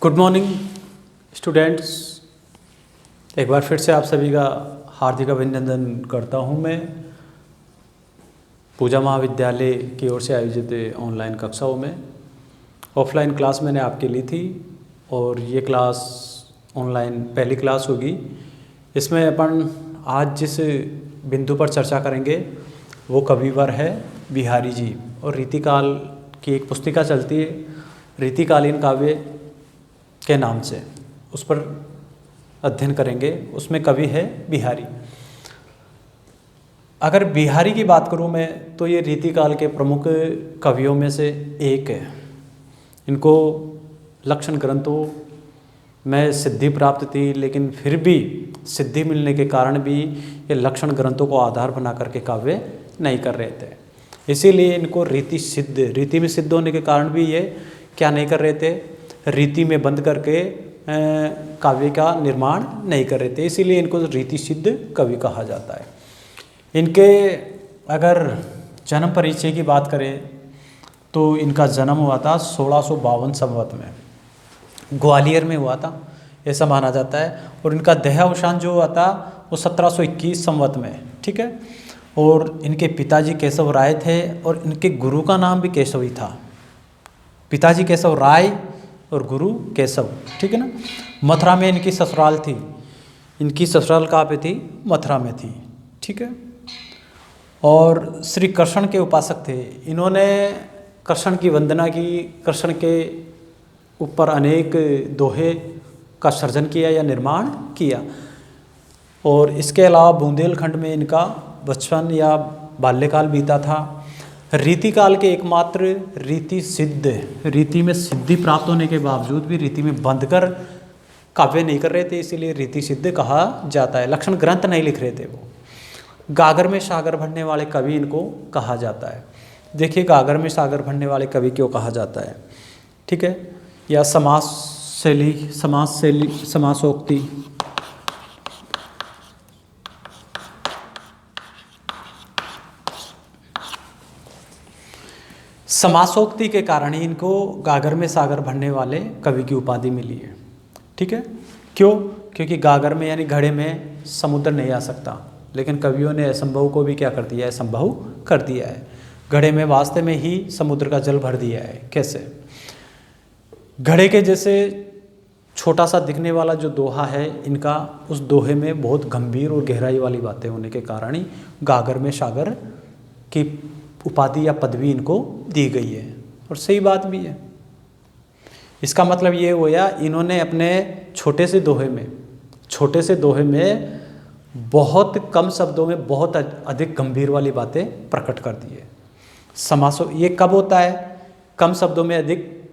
Good morning students. एक बार फिर से आप सभी का हार्दिक अभिनंदन करता हूं मैं पूजा महाविद्यालय की ओर से आयोजित ऑनलाइन कक्षाओं में। ऑफलाइन क्लास मैंने आपके ली थी और ये क्लास ऑनलाइन पहली क्लास होगी। इसमें अपन आज जिस बिंदु पर चर्चा करेंगे वो कविवर है बिहारी जी, और रीतिकाल की एक पुस्तिका चलती है रीतिकालीन काव्य के नाम से, उस पर अध्ययन करेंगे। उसमें कवि है बिहारी। अगर बिहारी की बात करूं मैं तो ये रीतिकाल के प्रमुख कवियों में से एक है। इनको लक्षण ग्रंथों में सिद्धि प्राप्त थी, लेकिन फिर भी सिद्धि मिलने के कारण भी ये लक्षण ग्रंथों को आधार बना करके काव्य नहीं कर रहे थे। इसीलिए इनको रीति में सिद्ध होने के कारण भी ये क्या नहीं कर रहे थे, रीति में बंद करके काव्य का निर्माण नहीं कर रहे थे। इसीलिए इनको रीति सिद्ध कवि कहा जाता है। इनके अगर जन्म परिचय की बात करें तो इनका जन्म हुआ था 1652 संवत में, ग्वालियर में हुआ था ऐसा माना जाता है। और इनका देहावसान जो हुआ था वो 1721 संवत में, ठीक है। और इनके पिताजी केशव राय थे और इनके गुरु का नाम भी केशव ही था। पिताजी केशव राय और गुरु केशव, ठीक है ना। मथुरा में इनकी ससुराल थी। इनकी ससुराल कहाँ पे थी? मथुरा में थी, ठीक है। और श्री कृष्ण के उपासक थे। इन्होंने कृष्ण की वंदना की, कृष्ण के ऊपर अनेक दोहे का सर्जन किया या निर्माण किया। और इसके अलावा बुंदेलखंड में इनका बचपन या बाल्यकाल बीता था। रीतिकाल के एकमात्र रीति में सिद्धि प्राप्त होने के बावजूद भी रीति में बंध कर काव्य नहीं कर रहे थे, इसीलिए रीति सिद्ध कहा जाता है। लक्षण ग्रंथ नहीं लिख रहे थे वो। गागर में सागर भरने वाले कवि इनको कहा जाता है। देखिए गागर में सागर भरने वाले कवि क्यों कहा जाता है, ठीक है। या समासोक्ति, समासोक्ति के कारण ही इनको गागर में सागर भरने वाले कवि की उपाधि मिली है, ठीक है। क्यों? क्योंकि गागर में यानी घड़े में समुद्र नहीं आ सकता, लेकिन कवियों ने असंभव को भी क्या कर दिया है, संभव कर दिया है। घड़े में वास्ते में ही समुद्र का जल भर दिया है। कैसे? घड़े के जैसे छोटा सा दिखने वाला जो दोहा है इनका, उस दोहे में बहुत गंभीर और गहराई वाली बातें होने के कारण ही गागर में सागर की उपाधि या पदवी इनको दी गई है। और सही बात भी है। इसका मतलब ये हुआ इन्होंने अपने छोटे से दोहे में बहुत कम शब्दों में बहुत अधिक गंभीर वाली बातें प्रकट कर दी है। समासो ये कब होता है? कम शब्दों में अधिक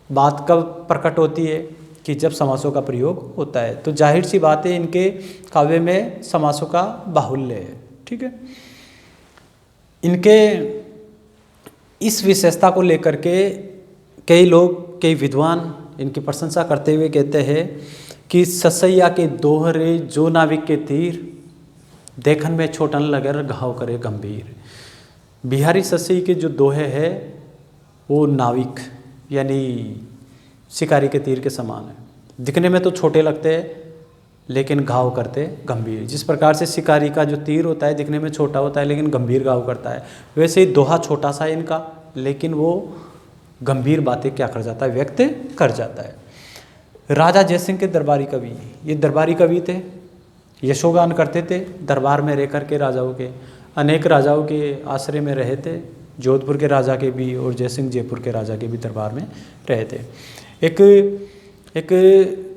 बात कब प्रकट होती है? कि जब समासों का प्रयोग होता है। तो जाहिर सी बात है इनके काव्य में समासों का बाहुल्य है, ठीक है। इनके इस विशेषता को लेकर के कई विद्वान इनकी प्रशंसा करते हुए कहते हैं कि ससैया के दोहरे जो नाविक के तीर, देखन में छोटन लगर घाव करे गंभीर। बिहारी ससई के जो दोहे हैं वो नाविक यानी शिकारी के तीर के समान है। दिखने में तो छोटे लगते हैं लेकिन घाव करते गंभीर। जिस प्रकार से शिकारी का जो तीर होता है दिखने में छोटा होता है लेकिन गंभीर घाव करता है, वैसे ही दोहा छोटा सा है इनका, लेकिन वो गंभीर बातें क्या कर जाता है, व्यक्त कर जाता है। राजा जयसिंह के दरबारी कवि, ये दरबारी कवि थे, यशोगान करते थे दरबार में रह कर के। राजाओं के अनेक राजाओं के आश्रय में रहे थे, जोधपुर के राजा के भी और जयसिंह जयपुर के राजा के भी दरबार में रहे थे। एक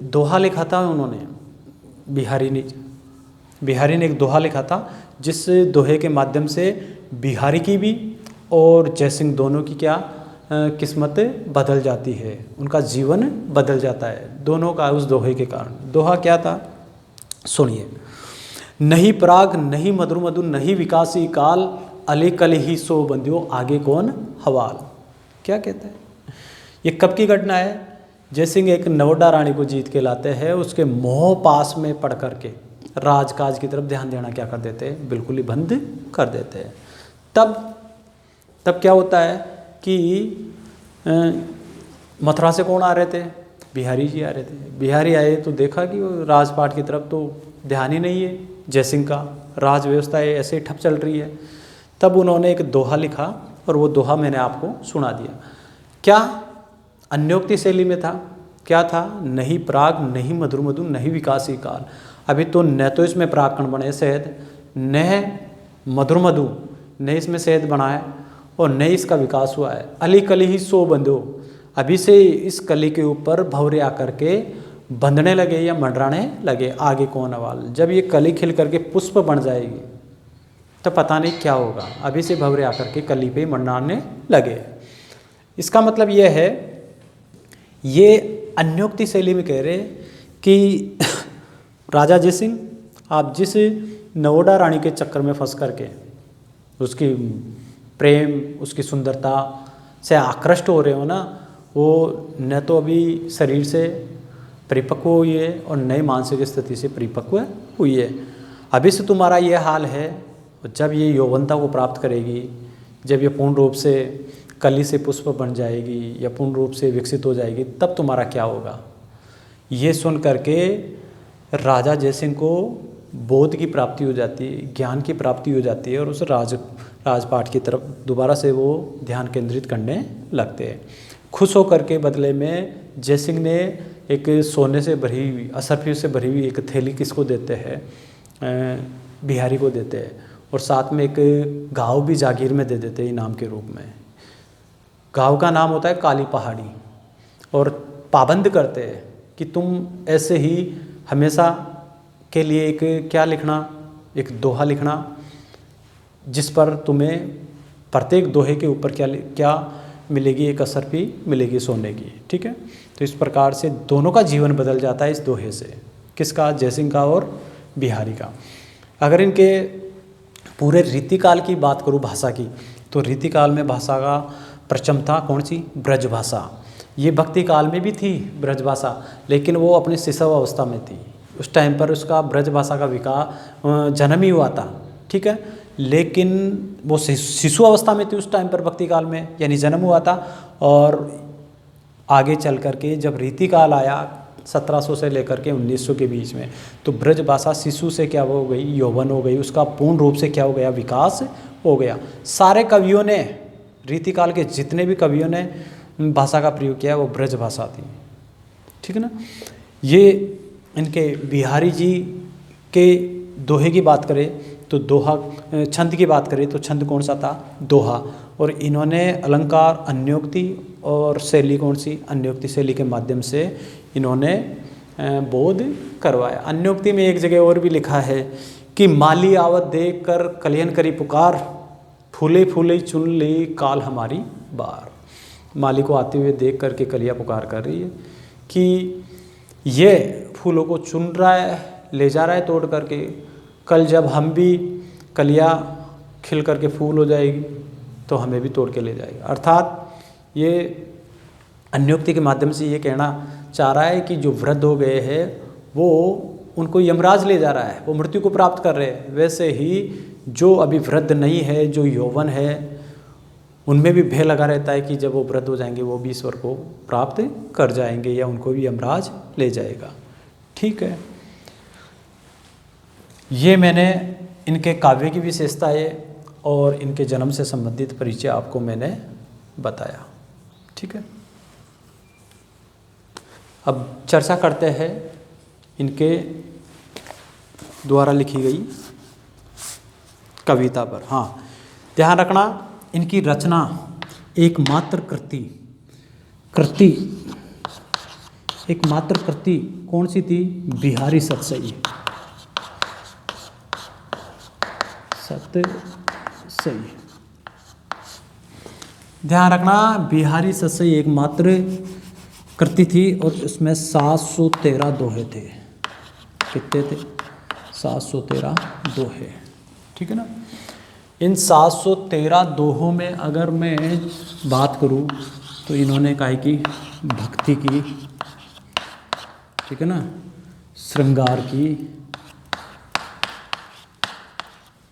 दोहा लिखा था उन्होंने, बिहारी ने एक दोहा लिखा था, जिस दोहे के माध्यम से बिहारी की भी और जयसिंह दोनों की क्या किस्मत बदल जाती है, उनका जीवन बदल जाता है दोनों का उस दोहे के कारण। दोहा क्या था सुनिए। नहीं पराग नहीं मधुर मधुर नहीं विकासी काल, अले कल ही सो बंदियो आगे कौन हवाल। क्या कहते हैं? ये कब की घटना है? जयसिंह एक नवोडा रानी को जीत के लाते हैं, उसके मोह पास में पड़ करके राजकाज की तरफ ध्यान देना क्या कर देते हैं, बिल्कुल ही बंद कर देते हैं। तब क्या होता है कि मथुरा से कौन आ रहे थे? बिहारी जी आ रहे थे। बिहारी आए तो देखा कि वो राजपाट की तरफ तो ध्यान ही नहीं है जयसिंह का, राज व्यवस्था ऐसे ही ठप चल रही है। तब उन्होंने एक दोहा लिखा और वो दोहा मैंने आपको सुना दिया। क्या अन्योक्ति शैली में था, क्या था, नहीं प्राग नहीं मधुर मधु नहीं विकासी काल। अभी तो न तो इसमें प्राग कण बने शहद, न मधुर मधु, न इसमें शहद बना है और न इसका विकास हुआ है। अली कली ही सो बंधो, अभी से इस कली के ऊपर भंवरे आकर के बंधने लगे या मंडराने लगे, आगे कौन अवाल। जब ये कली खिल करके पुष्प बन जाएगी तो पता नहीं क्या होगा। अभी से भंवरे आकर के कली पे मंडराने लगे। इसका मतलब यह है, ये अन्योक्ति शैली में कह रहे कि राजा जयसिंह आप जिस नवोडा रानी के चक्कर में फंस करके उसकी प्रेम, उसकी सुंदरता से आकृष्ट हो रहे हो ना, वो न तो अभी शरीर से परिपक्व हुई है और नई मानसिक स्थिति से परिपक्व हुई है। अभी से तुम्हारा ये हाल है, जब ये यौवनता को प्राप्त करेगी, जब ये पूर्ण रूप से कली से पुष्प बन जाएगी या पूर्ण रूप से विकसित हो जाएगी, तब तुम्हारा क्या होगा। ये सुन करके राजा जयसिंह को बोध की प्राप्ति हो जाती है, ज्ञान की प्राप्ति हो जाती है और उस राजपाट की तरफ दोबारा से वो ध्यान केंद्रित करने लगते हैं। खुश होकर के बदले में जयसिंह ने एक सोने से भरी हुई, असरफी से भरी हुई एक थैली किसको देते हैं, बिहारी को देते हैं, और साथ में एक गाँव भी जागीर में दे देते हैं इनाम के रूप में। गाँव का नाम होता है काली पहाड़ी, और पाबंद करते हैं कि तुम ऐसे ही हमेशा के लिए एक क्या लिखना, एक दोहा लिखना, जिस पर तुम्हें प्रत्येक दोहे के ऊपर क्या मिलेगी, एक असरफी मिलेगी सोने की। ठीक है, तो इस प्रकार से दोनों का जीवन बदल जाता है इस दोहे से। किसका, जयसिंह का और बिहारी का। अगर इनके पूरे रीतिकाल की बात करूँ भाषा की, तो रीतिकाल में भाषा का प्रचम था कौन सी, ब्रज भाषा। ये भक्ति काल में भी थी ब्रज भाषा, लेकिन वो अपनी शिशव अवस्था में थी। उस टाइम पर उसका ब्रज भाषा का विकास जन्म ही हुआ था। ठीक है, लेकिन वो शिशु अवस्था में थी उस टाइम पर भक्ति काल में, यानी जन्म हुआ था। और आगे चल करके जब रीतिकाल आया 1700 से लेकर के 1900 के बीच में, तो ब्रज भाषा शिशु से क्या हो गई, यौवन हो गई, उसका पूर्ण रूप से क्या हो गया, विकास हो गया। सारे कवियों ने, रीतिकाल के जितने भी कवियों ने भाषा का प्रयोग किया वो ब्रज भाषा थी। ठीक है ना। ये इनके बिहारी जी के दोहे की बात करें तो दोहा, छंद की बात करें तो छंद कौन सा था, दोहा। और इन्होंने अलंकार, अन्योक्ति और शैली कौन सी, अन्योक्ति शैली के माध्यम से इन्होंने बोध करवाया। अन्योक्ति में एक जगह और भी लिखा है कि माली आवत देख कर कलियन करी पुकार, फूले फूले चुन ली काल हमारी बार। माली को आते हुए देख करके कलिया पुकार कर रही है कि ये फूलों को चुन रहा है, ले जा रहा है तोड़ करके, कल जब हम भी कलिया खिल करके फूल हो जाएगी तो हमें भी तोड़ के ले जाएगा। अर्थात ये अन्योक्ति के माध्यम से ये कहना चाह रहा है कि जो वृद्ध हो गए हैं वो उनको यमराज ले जा रहा है, वो मृत्यु को प्राप्त कर रहे हैं। वैसे ही जो अभी वृद्ध नहीं है, जो यौवन है, उनमें भी भय लगा रहता है कि जब वो वृद्ध हो जाएंगे वो भी ईश्वर को प्राप्त कर जाएंगे या उनको भी यमराज ले जाएगा। ठीक है, ये मैंने इनके काव्य की विशेषताएं और इनके जन्म से संबंधित परिचय आपको मैंने बताया। ठीक है, अब चर्चा करते हैं इनके द्वारा लिखी गई कविता पर। हाँ, ध्यान रखना, इनकी रचना एकमात्र कृति कौन सी थी, बिहारी सतसई। ध्यान रखना, बिहारी सतसई एकमात्र कृति थी और इसमें 713 दोहे थे। कितने थे, 713 दोहे। ठीक है ना। इन 713 दोहों में अगर मैं बात करूं तो इन्होंने कहा कि भक्ति की, ठीक है ना, श्रृंगार की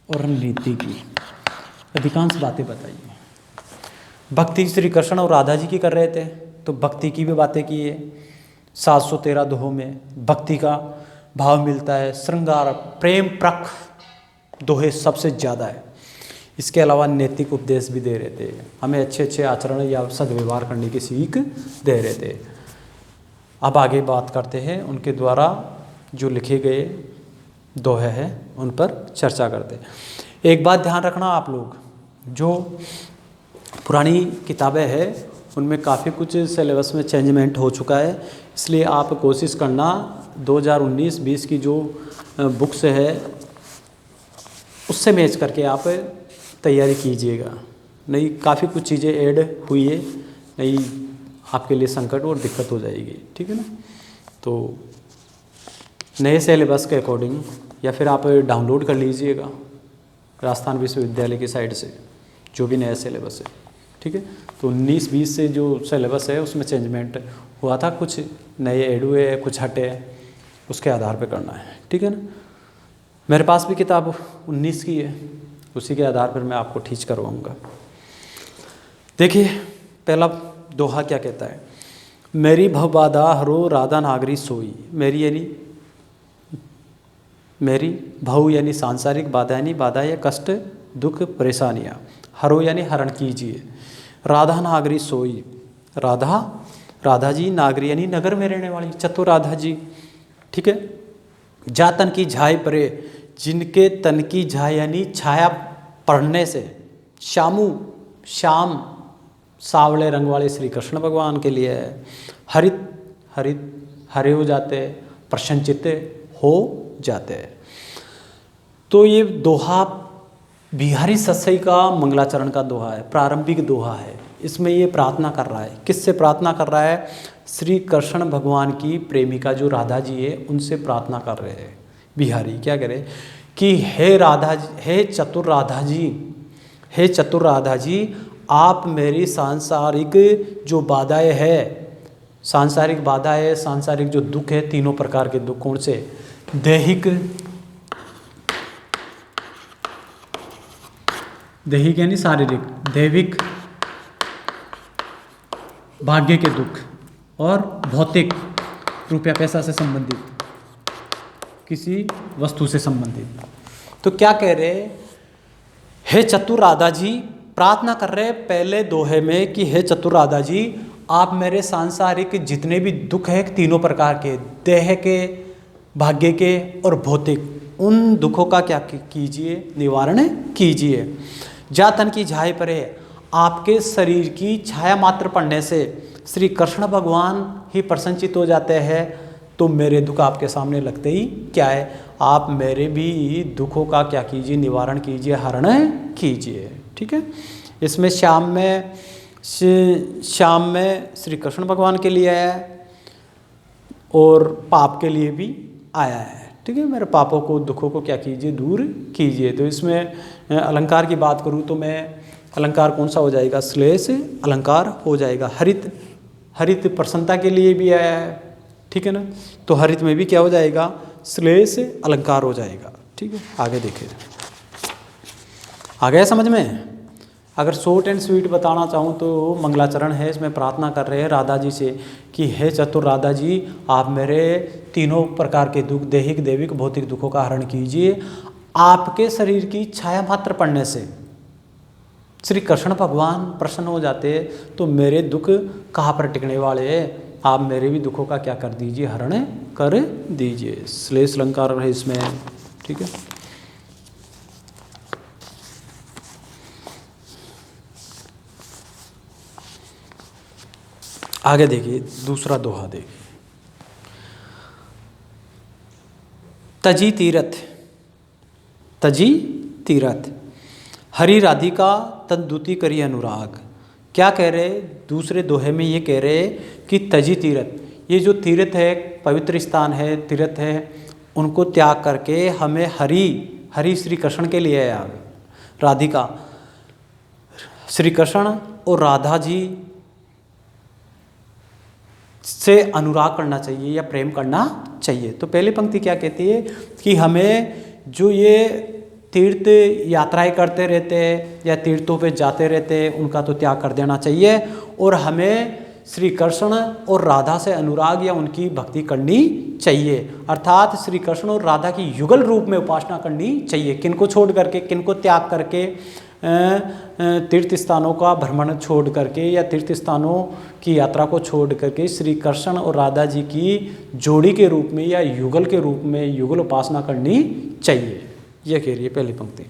और नीति की अधिकांश बातें बताई। भक्ति श्री कृष्ण और राधा जी की कर रहे थे तो भक्ति की भी बातें की है, 713 दोहों में भक्ति का भाव मिलता है। श्रृंगार प्रेम प्रख दोहे सबसे ज़्यादा है। इसके अलावा नैतिक उपदेश भी दे रहे थे, हमें अच्छे अच्छे आचरण या सद्व्यवहार करने की सीख दे रहे थे। अब आगे बात करते हैं उनके द्वारा जो लिखे गए दोहे हैं उन पर चर्चा करते हैं। एक बात ध्यान रखना आप लोग, जो पुरानी किताबें हैं उनमें काफ़ी कुछ सिलेबस में चेंजमेंट हो चुका है, इसलिए आप कोशिश करना 2019-20 की जो बुक्स है उससे मैच करके आप तैयारी कीजिएगा। नहीं काफ़ी कुछ चीज़ें ऐड हुई है, नहीं आपके लिए संकट और दिक्कत हो जाएगी, ठीक है ना। तो नए सिलेबस के अकॉर्डिंग या फिर आप डाउनलोड कर लीजिएगा राजस्थान विश्वविद्यालय की साइट से जो भी नया सिलेबस है, ठीक है। तो 19-20 से जो सिलेबस है उसमें चेंजमेंट हुआ था, कुछ नए ऐड हुए, कुछ हटे, उसके आधार पे करना है, ठीक है ना। मेरे पास भी किताब 19 की है, उसी के आधार पर मैं आपको टीच करवाऊँगा। देखिए पहला दोहा क्या कहता है, मेरी भवबाधा हरो राधा नागरी सोई। मेरी भव यानी सांसारिक बाधा, यानी बाधा या कष्ट दुख परेशानियाँ, हरो यानी हरण कीजिए, राधा नागरी सोई। राधा जी, नागरी यानी नगर में रहने वाली, चतुर राधा जी, ठीक है। जा तन की झाई परे, जिनके तन की झाई यानी छाया पड़ने से, श्याम सावले रंग वाले श्री कृष्ण भगवान के लिए है। हरे हो जाते, प्रसन्नचित्त हो जाते हैं। तो ये दोहा बिहारी सत्सई का मंगलाचरण का दोहा है, प्रारंभिक दोहा है। इसमें ये प्रार्थना कर रहा है, किससे प्रार्थना कर रहा है, श्री कृष्ण भगवान की प्रेमिका जो राधा जी है उनसे प्रार्थना कर रहे हैं बिहारी। क्या कह रहे कि हे चतुर राधा जी, आप मेरी सांसारिक जो बाधाएं है, सांसारिक जो दुख है, तीनों प्रकार के दुख, कौन से, दैहिक यानी शारीरिक, दैविक भाग्य के दुख, और भौतिक रुपया पैसा से संबंधित, किसी वस्तु से संबंधित। तो क्या कह रहे, हे चतुर राधा जी, प्रार्थना कर रहे पहले दोहे में कि हे चतुर राधा जी, आप मेरे सांसारिक जितने भी दुख है तीनों प्रकार के, देह के, भाग्य के और भौतिक, उन दुखों का क्या कीजिए, निवारण कीजिए। जा तन की झाई पर है, आपके शरीर की छाया मात्र पड़ने से श्री कृष्ण भगवान ही प्रसन्नचित हो जाते हैं। तो मेरे दुख आपके सामने लगते ही क्या है, आप मेरे भी दुखों का क्या कीजिए, निवारण कीजिए, हरण कीजिए, ठीक है। इसमें शाम में श्री कृष्ण भगवान के लिए है और पाप के लिए भी आया है, ठीक है। मेरे पापों को, दुखों को क्या कीजिए, दूर कीजिए। तो इसमें अलंकार की बात करूँ तो मैं अलंकार कौन सा हो जाएगा, श्लेष अलंकार हो जाएगा। हरित प्रसन्नता के लिए भी आया है, ठीक है ना। तो हरित में भी क्या हो जाएगा, श्लेष अलंकार हो जाएगा, ठीक है। आगे देखिए, आ गया समझ में। अगर शॉर्ट एंड स्वीट बताना चाहूँ तो मंगलाचरण है, इसमें प्रार्थना कर रहे हैं राधा जी से कि हे चतुर राधा जी, आप मेरे तीनों प्रकार के दुख, दैहिक, दैविक, भौतिक दुखों का हरण कीजिए। आपके शरीर की छाया मात्र पड़ने से श्री कृष्ण भगवान प्रसन्न हो जाते, तो मेरे दुख कहाँ पर टिकने वाले हैं, आप मेरे भी दुखों का क्या कर दीजिए, हरण कर दीजिए। श्लेष अलंकार है इसमें, ठीक है। आगे देखिए दूसरा दोहा देखिए, तजी तीरथ हरि राधिका तन दूती करी अनुराग। क्या कह रहे, दूसरे दोहे में ये कह रहे कि तजी तीरथ, ये जो तीर्थ है, पवित्र स्थान है, तीर्थ है, उनको त्याग करके हमें हरि श्री कृष्ण के लिए है। राधिका, श्री कृष्ण और राधा जी से अनुराग करना चाहिए या प्रेम करना चाहिए। तो पहली पंक्ति क्या कहती है कि हमें जो ये तीर्थ यात्राएं करते रहते हैं या तीर्थों पे जाते रहते हैं, उनका तो त्याग कर देना चाहिए, और हमें श्री कृष्ण और राधा से अनुराग या उनकी भक्ति करनी चाहिए, अर्थात श्री कृष्ण और राधा की युगल रूप में उपासना करनी चाहिए। किनको छोड़ करके, किनको त्याग करके, तीर्थ स्थानों का भ्रमण छोड़ करके या तीर्थ स्थानों की यात्रा को छोड़ करके श्री कृष्ण और राधा जी की जोड़ी के रूप में या युगल के रूप में युगल उपासना करनी चाहिए, यह कह रही है पहली पंक्ति।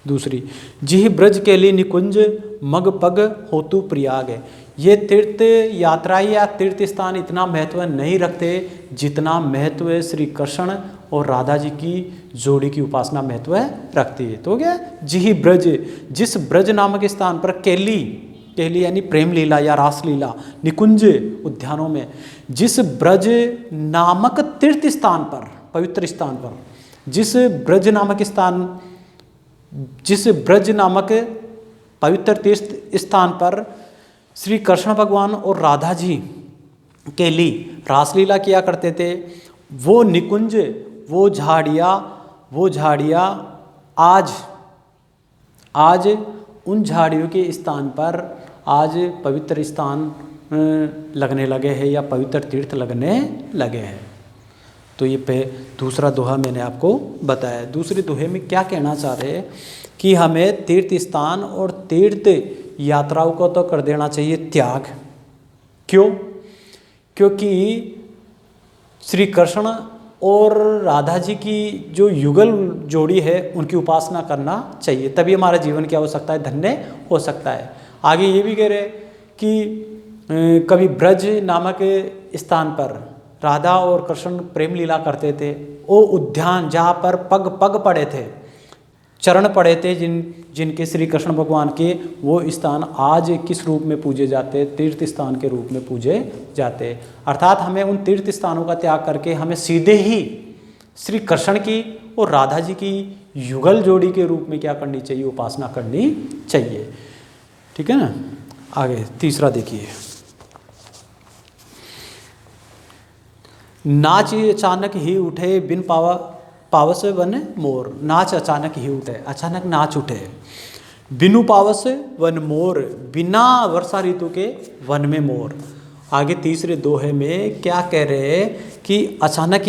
दूसरी, जिह ब्रज के लिए निकुंज मग पग होतु प्रयाग है। ये तीर्थ यात्रा या तीर्थ स्थान इतना महत्व नहीं रखते जितना महत्व श्री कृष्ण और राधा जी की जोड़ी की उपासना महत्व रखती है। तो हो गया जिह ब्रज, जिस ब्रज नामक स्थान पर केली, केली यानी प्रेम लीला या रास लीला, निकुंज उद्यानों में, जिस ब्रज नामक तीर्थ स्थान पर, पवित्र स्थान पर, जिस ब्रज नामक पवित्र तीर्थ स्थान पर श्री कृष्ण भगवान और राधा जी के लिए रासलीला किया करते थे, वो निकुंज, वो झाड़ियाँ आज उन झाड़ियों के स्थान पर आज पवित्र स्थान लगने लगे हैं या पवित्र तीर्थ लगने लगे हैं। तो ये दूसरा दोहा मैंने आपको बताया। दूसरे दोहे में क्या कहना चाह रहे हैं कि हमें तीर्थ स्थान और तीर्थ यात्राओं को तो कर देना चाहिए त्याग। क्यों? क्योंकि श्री कृष्ण और राधा जी की जो युगल जोड़ी है उनकी उपासना करना चाहिए, तभी हमारा जीवन क्या हो सकता है, धन्य हो सकता है। आगे ये भी कह रहे कि कभी ब्रज नामक स्थान पर राधा और कृष्ण प्रेम लीला करते थे, वो उद्यान जहाँ पर पग पड़े थे, चरण पड़े थे जिनके श्री कृष्ण भगवान के, वो स्थान आज किस रूप में पूजे जाते, तीर्थ स्थान के रूप में पूजे जाते। अर्थात हमें उन तीर्थ स्थानों का त्याग करके हमें सीधे ही श्री कृष्ण की और राधा जी की युगल जोड़ी के रूप में क्या करनी चाहिए, उपासना करनी चाहिए। ठीक है ना। आगे तीसरा देखिए, नाच अचानक ही उठे बिन पावस वन मोर। नाच अचानक ही उठे, अचानक नाच उठे। बिनु पावस वन मोर, बिना वर्षा ऋतु के वन में मोर। आगे तीसरे दोहे में क्या कह रहे हैं कि अचानक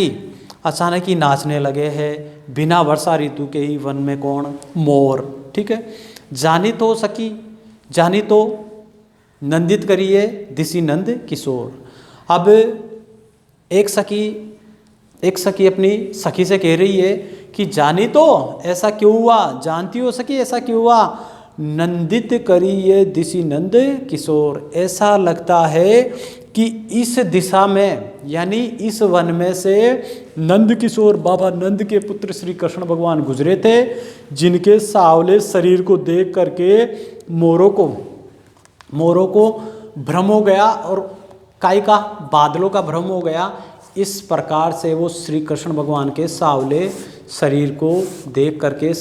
ही नाचने लगे हैं बिना वर्षा ऋतु के ही वन में कौन, मोर। ठीक है। जानी तो नंदित करिए दिसी नंद किशोर। अब एक सखी अपनी सखी से कह रही है कि जानी तो ऐसा क्यों हुआ, जानती हो सखी ऐसा क्यों हुआ, नंदित करिए दिसी नंद किशोर। ऐसा लगता है कि इस दिशा में यानी इस वन में से नंद किशोर बाबा नंद के पुत्र श्री कृष्ण भगवान गुजरे थे, जिनके सावले शरीर को देख करके मोरों को भ्रम हो गया और काय का, बादलों का भ्रम हो गया। इस प्रकार से वो श्री कृष्ण भगवान के सावले शरीर को देख करके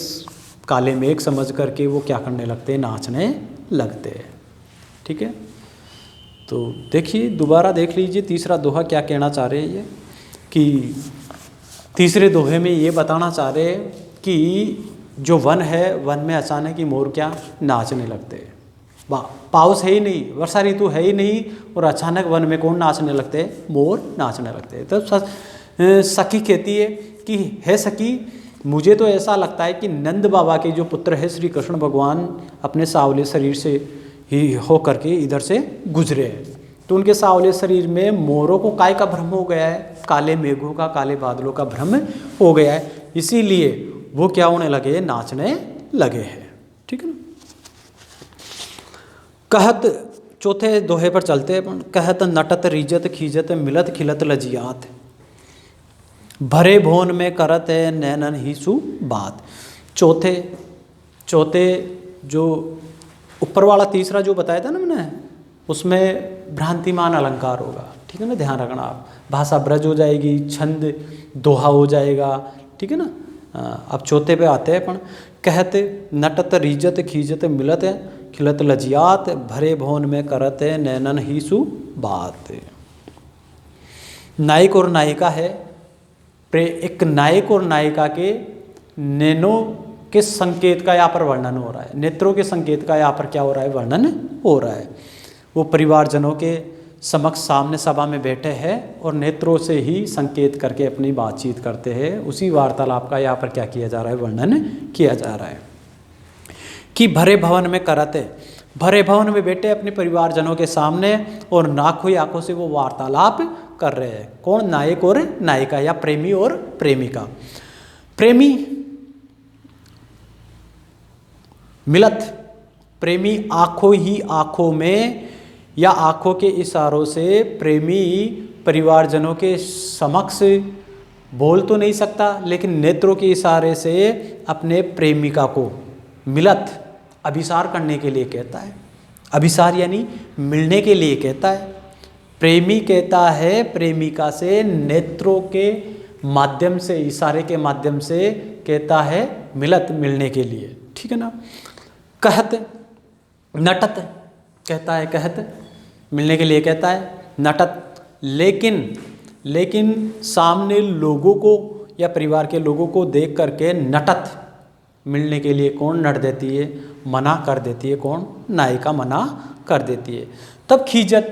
काले मेघ समझ करके वो क्या करने लगते हैं, नाचने लगते हैं। ठीक है। तो देखिए, दोबारा देख लीजिए तीसरा दोहा क्या कहना चाह रहे हैं ये, कि तीसरे दोहे में ये बताना चाह रहे हैं कि जो वन है, वन में अचानक ही मोर क्या नाचने लगते हैं। पाउस है ही नहीं, वर्षा ऋतु है ही नहीं, और अचानक वन में कौन नाचने लगते हैं, मोर नाचने लगते हैं। तब सखी कहती है कि हे सखी, मुझे तो ऐसा लगता है कि नंद बाबा के जो पुत्र है श्री कृष्ण भगवान अपने सावले शरीर से ही हो करके इधर से गुजरे हैं, तो उनके सावले शरीर में मोरों को काय का भ्रम हो गया है, काले मेघों का, काले बादलों का भ्रम हो गया है, इसीलिए वो क्या होने लगे, नाचने लगे हैं। ठीक है ना। कहत, चौथे दोहे पर चलते हैं। कहत नटत रीजत खीजत मिलत खिलत लजियात, भरे भोन में करत है नैनन ही सु बात। चौथे जो ऊपर वाला तीसरा जो बताया था ना मैंने, उसमें भ्रांतिमान अलंकार होगा। ठीक है ना, ध्यान रखना आप। भाषा ब्रज हो जाएगी, छंद दोहा हो जाएगा। ठीक है ना। अब चौथे पे आते हैं अपन। कहत नटत रीजत खीजत मिलत खिलत लजियात, भरे भवन में करत नैनन ही सु बात। नायक और नायिका है, एक नायक और नायिका के नैनों के संकेत का यहाँ पर वर्णन हो रहा है, नेत्रों के संकेत का यहाँ पर क्या हो रहा है, वर्णन हो रहा है। वो परिवारजनों के समक्ष सामने सभा में बैठे हैं और नेत्रों से ही संकेत करके अपनी बातचीत करते हैं, उसी वार्तालाप का यहाँ पर क्या किया जा रहा है, वर्णन किया जा रहा है कि भरे भवन में करते, भरे भवन में बैठे अपने परिवारजनों के सामने और नाखों आंखों से वो वार्तालाप कर रहे हैं। कौन? नायक और नायिका या प्रेमी और प्रेमिका। प्रेमी मिलत, प्रेमी आंखों ही आंखों में या आंखों के इशारों से प्रेमी परिवारजनों के समक्ष बोल तो नहीं सकता, लेकिन नेत्रों के इशारे से अपने प्रेमिका को मिलत अभिसार करने के लिए कहता है। अभिसार यानी मिलने के लिए कहता है। प्रेमी कहता है प्रेमिका से नेत्रों के माध्यम से, इशारे के माध्यम से कहता है मिलत, मिलने के लिए, ठीक है ना। कहत, नटत कहता है, कहत मिलने के लिए कहता है, नटत लेकिन सामने लोगों को या परिवार के लोगों को देख करके नटत मिलने के लिए कौन नट देती है, मना कर देती है। कौन? नायिका मना कर देती है। तब खीजत,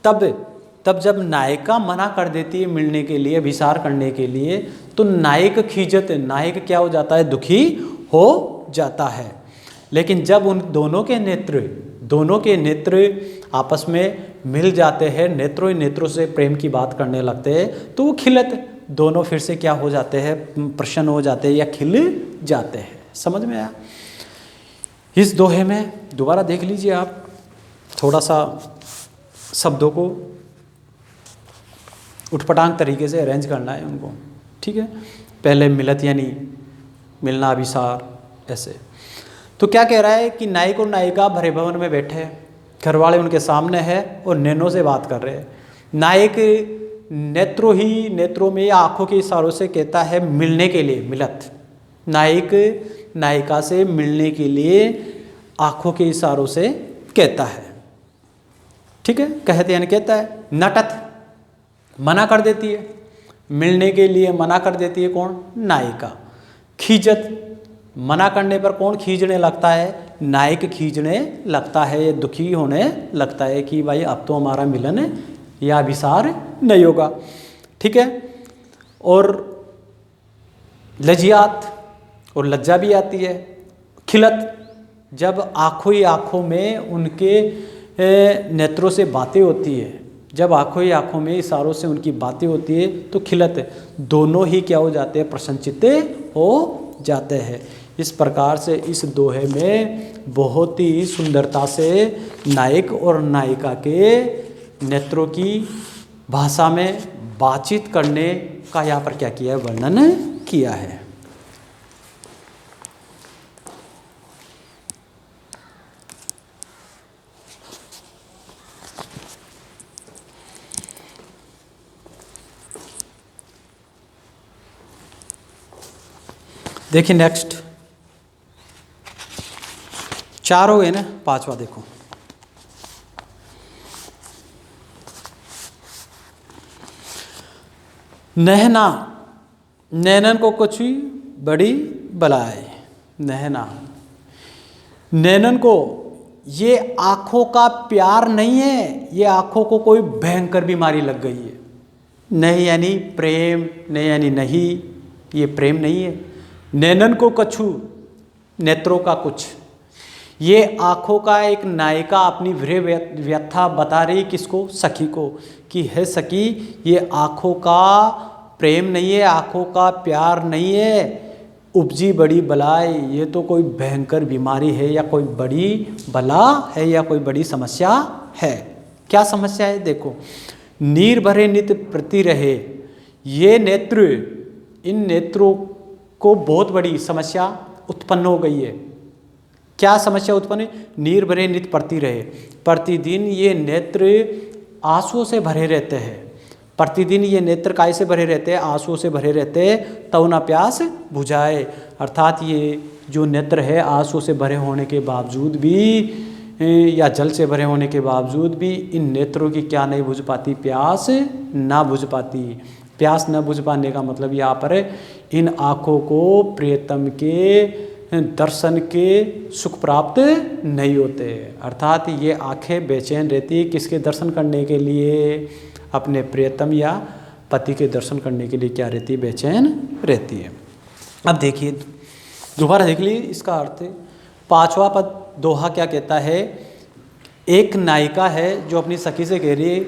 तब जब नायिका मना कर देती है मिलने के लिए, अभिसार करने के लिए, तो नायक खीजत, नायक क्या हो जाता है, दुखी हो जाता है। लेकिन जब उन दोनों के नेत्र आपस में मिल जाते हैं, नेत्रों ही नेत्रों से प्रेम की बात करने लगते हैं, तो वो खिलत, दोनों फिर से क्या हो जाते हैं, प्रसन्न हो जाते हैं या खिल जाते हैं। समझ में आया? इस दोहे में दोबारा देख लीजिए आप, थोड़ा सा शब्दों को उठपटांग तरीके से अरेंज करना है उनको, ठीक है। पहले मिलत यानी मिलना, अभिसार, ऐसे। तो क्या कह रहा है कि नायक और नायिका भरे भवन में बैठे हैं, घरवाले उनके सामने हैं और नैनों से बात कर रहे हैं। नायक नेत्रों में या आँखों के इशारों से कहता है मिलने के लिए, मिलत। नायक नायिका से मिलने के लिए आँखों के इशारों से कहता है, ठीक है। कहते यानी कहता है। नटत मना कर देती है, मिलने के लिए मना कर देती है। कौन? नायिका। खीजत, मना करने पर कौन खींचने लगता है? नायक खींचने लगता है, ये दुखी होने लगता है कि भाई अब तो हमारा मिलन या अभिसार नहीं होगा, ठीक है। और लजियात, और लज्जा भी आती है। खिलत, जब आँखों ही आँखों में उनके नेत्रों से बातें होती है, जब आँखों ही आँखों में इशारों से उनकी बातें होती है तो खिलत, दोनों ही क्या हो जाते हैं, प्रसन्नचित्त हो जाते हैं। इस प्रकार से इस दोहे में बहुत ही सुंदरता से नायक और नायिका के नेत्रों की भाषा में बातचीत करने का यहाँ पर क्या किया है, वर्णन किया है। देखिए नेक्स्ट, चार हो गए ना, पांचवा देखो। नहना, नैनन को कुछ बड़ी बलाए। नहना, नैनन को ये आँखों का प्यार नहीं है, ये आँखों को कोई भयंकर बीमारी लग गई है। नहीं यानी प्रेम, नहीं यानी नहीं, ये प्रेम नहीं है। नैनन को कछु, नेत्रों का कुछ, ये आँखों का एक नायिका अपनी व्यथा बता रही किसको, सखी को, कि है सखी ये आँखों का प्रेम नहीं है, आँखों का प्यार नहीं है, उपजी बड़ी बलाई, ये तो कोई भयंकर बीमारी है या कोई बड़ी बला है या कोई बड़ी समस्या है। क्या समस्या है देखो, नीर भरे नित प्रति रहे, ये नेत्र, इन नेत्रों को बहुत बड़ी समस्या उत्पन्न हो गई है। क्या समस्या उत्पन्न है? नीर भरे नित प्रति रहे, प्रतिदिन ये नेत्र आंसुओं से भरे रहते हैं। प्रतिदिन ये नेत्र काय से भरे रहते हैं, आंसुओं से भरे रहते हैं, तव न प्यास बुझाए। अर्थात ये जो नेत्र है आंसुओं से भरे होने के बावजूद भी या जल से भरे होने के बावजूद भी इन नेत्रों की क्या नहीं बुझ पाती, प्यास ना बुझ पाती। प्यास न बुझ पाने का मतलब यहाँ पर इन आँखों को प्रियतम के दर्शन के सुख प्राप्त नहीं होते। अर्थात ये आंखें बेचैन रहती किसके दर्शन करने के लिए, अपने प्रियतम या पति के दर्शन करने के लिए क्या रहती है, बेचैन रहती है। अब देखिए दोबारा देख लीजिए इसका अर्थ। पांचवा पद दोहा क्या कहता है, एक नायिका है जो अपनी सखी से कह रही है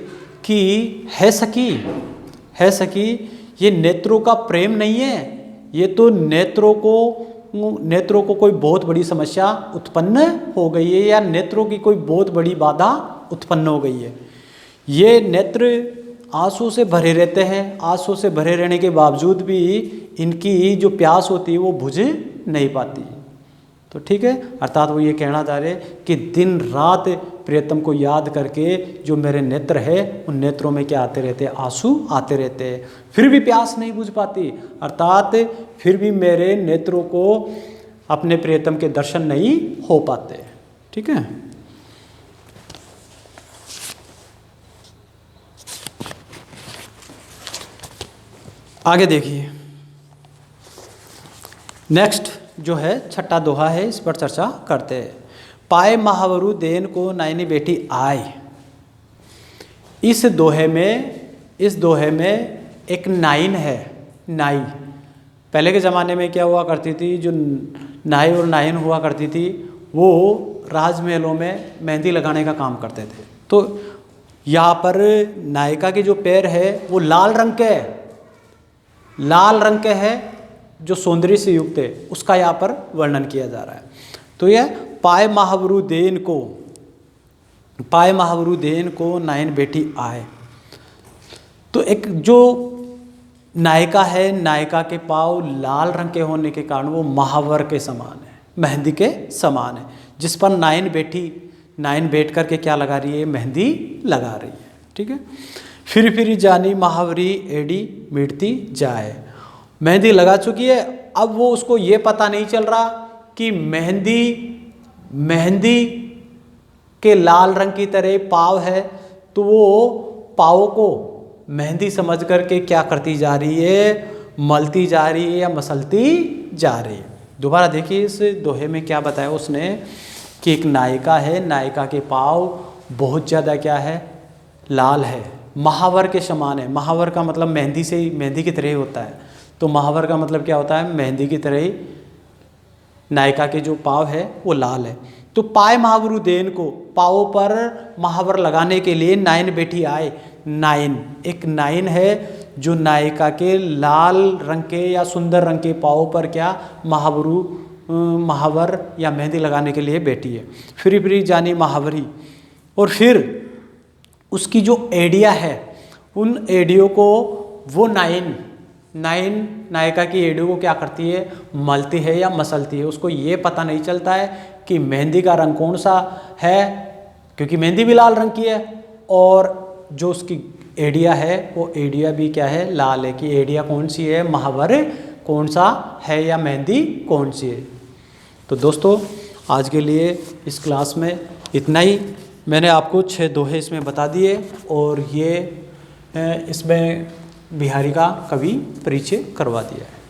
कि है सखी ये नेत्रों का प्रेम नहीं है, ये तो नेत्रों को कोई बहुत बड़ी समस्या उत्पन्न हो गई है, या नेत्रों की कोई बहुत बड़ी बाधा उत्पन्न हो गई है। ये नेत्र आंसू से भरे रहते हैं, आंसू से भरे रहने के बावजूद भी इनकी जो प्यास होती है वो बुझ नहीं पाती। तो ठीक है, अर्थात वो ये कहना चाह रहे कि दिन रात प्रियतम को याद करके जो मेरे नेत्र है उन नेत्रों में क्या आते रहते हैं, आंसू आते रहते हैं, फिर भी प्यास नहीं बुझ पाती। अर्थात फिर भी मेरे नेत्रों को अपने प्रियतम के दर्शन नहीं हो पाते। ठीक है, आगे देखिए नेक्स्ट जो है छठा दोहा है, इस पर चर्चा करते हैं। पाए महावरु देन को नायनी बेटी आए। इस दोहे में एक नाइन है। नाई पहले के ज़माने में क्या हुआ करती थी, जो नाई और नाइन हुआ करती थी वो राजमहलों में मेहंदी लगाने का काम करते थे। तो यहाँ पर नायिका के जो पैर है वो लाल रंग के है जो सौंदर्य से युक्त है, उसका यहाँ पर वर्णन किया जा रहा है। तो यह पाए महावरु देन को नायन बेटी आए। तो एक जो नायिका है, नायिका के पाँव लाल रंग के होने के कारण वो महावर के समान है, मेहंदी के समान है, जिस पर नायन बैठ करके क्या लगा रही है, मेहंदी लगा रही है। ठीक है, फिर जानी महावरी एडी मिटती जाए। मेहंदी लगा चुकी है, अब वो उसको ये पता नहीं चल रहा कि मेहंदी के लाल रंग की तरह पाँव है, तो वो पाँव को मेहंदी समझ करके क्या करती जा रही है, मलती जा रही है या मसलती जा रही है। दोबारा देखिए इस दोहे में क्या बताया उसने कि एक नायिका है, नायिका के पाँव बहुत ज़्यादा क्या है, लाल है, महावर के समान है। महावर का मतलब मेहंदी की तरह ही होता है। तो महावर का मतलब क्या होता है, मेहंदी की तरह ही नायिका के जो पाँव है वो लाल है। तो पाए महावरु देन को, पाँव पर महावर लगाने के लिए नायन बेटी आए। एक नायन है जो नायिका के लाल रंग के या सुंदर रंग के पाँव पर क्या महावर या मेहंदी लगाने के लिए बैठी है। फिर जानी महावरी, और फिर उसकी जो एडिया है उन एडियो को वो नायिका की एडियो को क्या करती है, मलती है या मसलती है। उसको ये पता नहीं चलता है कि मेहंदी का रंग कौन सा है, क्योंकि मेहंदी भी लाल रंग की है, और जो उसकी एडिया है वो एडिया भी क्या है, लाल है, कि एडिया कौन सी है, महावर कौन सा है या मेहंदी कौन सी है। तो दोस्तों आज के लिए इस क्लास में इतना ही। मैंने आपको 6 दोहे इसमें बता दिए, और ये इसमें बिहारी का कवि परिचय करवा दिया है।